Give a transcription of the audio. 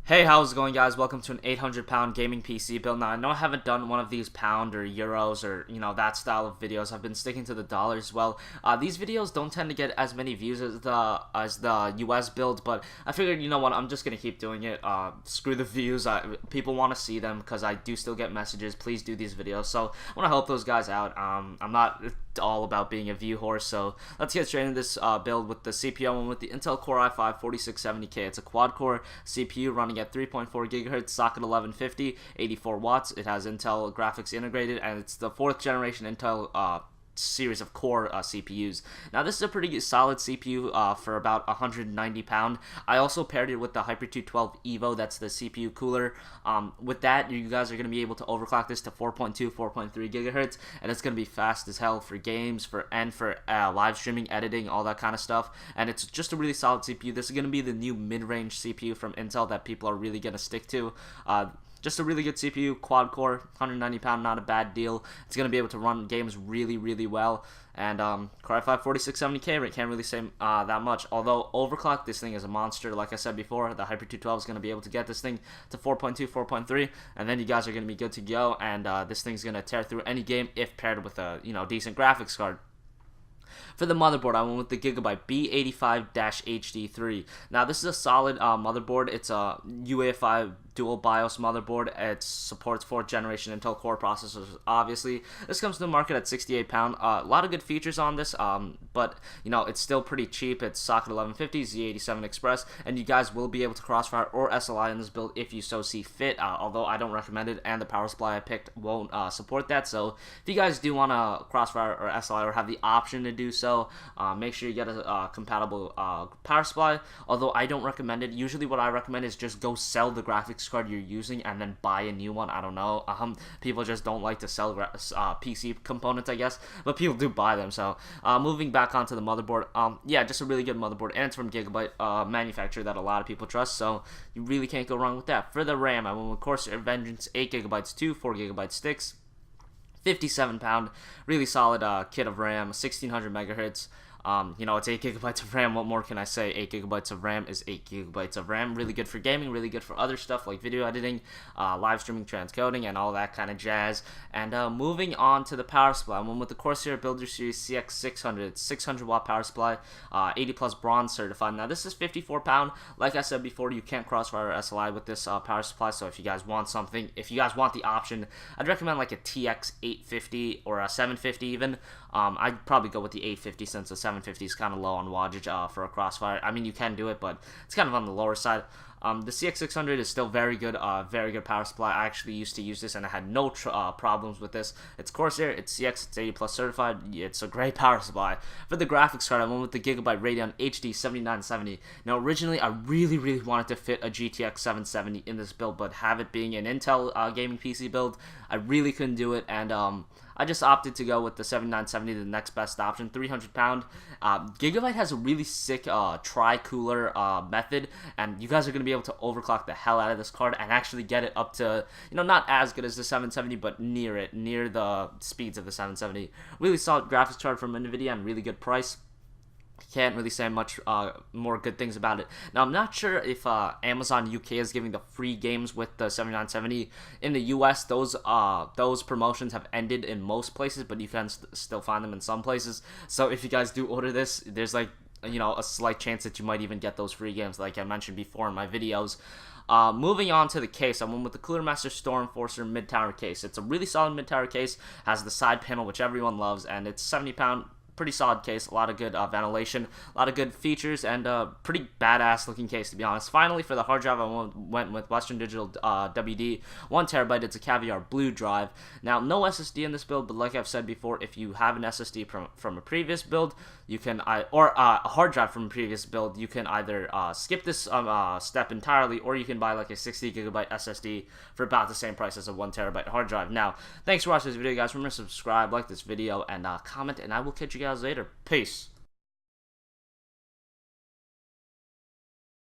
Hey, how's it going, guys? Welcome to an 800-pound gaming PC build. Now, I know I haven't done one of these pound or euros or, that style of videos. I've been sticking to the dollars. Well, these videos don't tend to get as many views as the US build, but I figured, you know what, I'm just going to keep doing it. Screw the views. People want to see them because I do still get messages. Please do these videos. So, I want to help those guys out. I'm not all about being a view horse, so let's get straight into this build with the CPU and with the Intel Core i5 4670K. It's a quad-core CPU running at 3.4 gigahertz, socket 1150, 84 watts. It has Intel graphics integrated, and it's the 4th generation Intel series of core CPUs. Now, this is a pretty solid CPU for about 190 pound. I also paired it with the Hyper 212 Evo. That's the CPU cooler. With that, you guys are going to be able to overclock this to 4.2, 4.3 gigahertz, and it's going to be fast as hell for games, for live streaming, editing, all that kind of stuff. And it's just a really solid CPU. This is going to be the new mid-range CPU from Intel that people are really going to stick to. Just a really good CPU, quad core, 190 pound, not a bad deal. It's going to be able to run games really, really well. And Core i5 4670K, can't really say that much. Although overclock, this thing is a monster. Like I said before, the Hyper 212 is going to be able to get this thing to 4.2, 4.3, and then you guys are going to be good to go. And this thing's going to tear through any game if paired with a decent graphics card. For the motherboard, I went with the Gigabyte B85-HD3. Now, this is a solid motherboard. It's a UEFI dual BIOS motherboard. It supports 4th generation Intel Core processors, obviously. This comes to the market at 68 pound. A lot of good features on this, but, it's still pretty cheap. It's socket 1150, Z87 Express, and you guys will be able to crossfire or SLI in this build if you so see fit, although I don't recommend it, and the power supply I picked won't support that. So if you guys do want to crossfire or SLI or have the option to do so, make sure you get a compatible power supply, although I don't recommend it. Usually what I recommend is just go sell the graphics card you're using and then buy a new one. I don't know, people just don't like to sell PC components, I guess, but people do buy them. So moving back onto the motherboard, yeah, just a really good motherboard, and it's from Gigabyte, manufacturer that a lot of people trust, so you really can't go wrong with that. For the RAM, I went with Corsair Vengeance 8 gigabytes 2, 4 gigabyte sticks, 57 pound, really solid kit of RAM, 1600 megahertz. It's 8 gigabytes of RAM. What more can I say? 8 gigabytes of RAM is 8 gigabytes of RAM. Really good for gaming, really good for other stuff like video editing, live streaming, transcoding, and all that kind of jazz. And moving on to the power supply, I went with the Corsair Builder Series CX600, 600 watt power supply, 80 plus bronze certified. Now, this is 54 pound. Like I said before, you can't crossfire or SLI with this power supply. So if you guys want something, if you guys want the option, I'd recommend like a TX850 or a 750 even. I'd probably go with the 850 since the 750 is kind of low on wattage for a crossfire. I mean, you can do it, but it's kind of on the lower side. The CX600 is still very good power supply. I actually used to use this and I had no problems with this. It's Corsair, it's CX, it's 80 plus certified. It's a great power supply. For the graphics card, I went with the Gigabyte Radeon HD 7970. Now, originally, I really wanted to fit a GTX 770 in this build, but have it being an Intel gaming PC build, I really couldn't do it, and I just opted to go with the 7970, the next best option, 300 pound. Gigabyte has a really sick tri-cooler method, and you guys are going to be able to overclock the hell out of this card and actually get it up to, not as good as the 770, but near it, near the speeds of the 770. Really solid graphics card from NVIDIA and really good price. Can't really say much more good things about it. Now, I'm not sure if Amazon UK is giving the free games with the 7970. In the US, those promotions have ended in most places, but you can still find them in some places. So if you guys do order this, there's like, a slight chance that you might even get those free games like I mentioned before in my videos. Moving on to the case, I went with the Cooler Master Stormforcer mid-tower case. It's a really solid mid-tower case, has the side panel which everyone loves, and it's 70 pound. Pretty solid case, a lot of good ventilation, a lot of good features, and pretty badass looking case, to be honest. Finally, for the hard drive, I went with Western Digital WD 1 terabyte. It's a Caviar Blue drive. Now, no SSD in this build, but like I've said before, if you have an SSD from a previous build, you can or a hard drive from a previous build, you can either skip this step entirely, or you can buy like a 60 gigabyte SSD for about the same price as a 1 terabyte hard drive. Now, thanks for watching this video, guys. Remember to subscribe, like this video, and comment, and I will catch you guys later. Peace.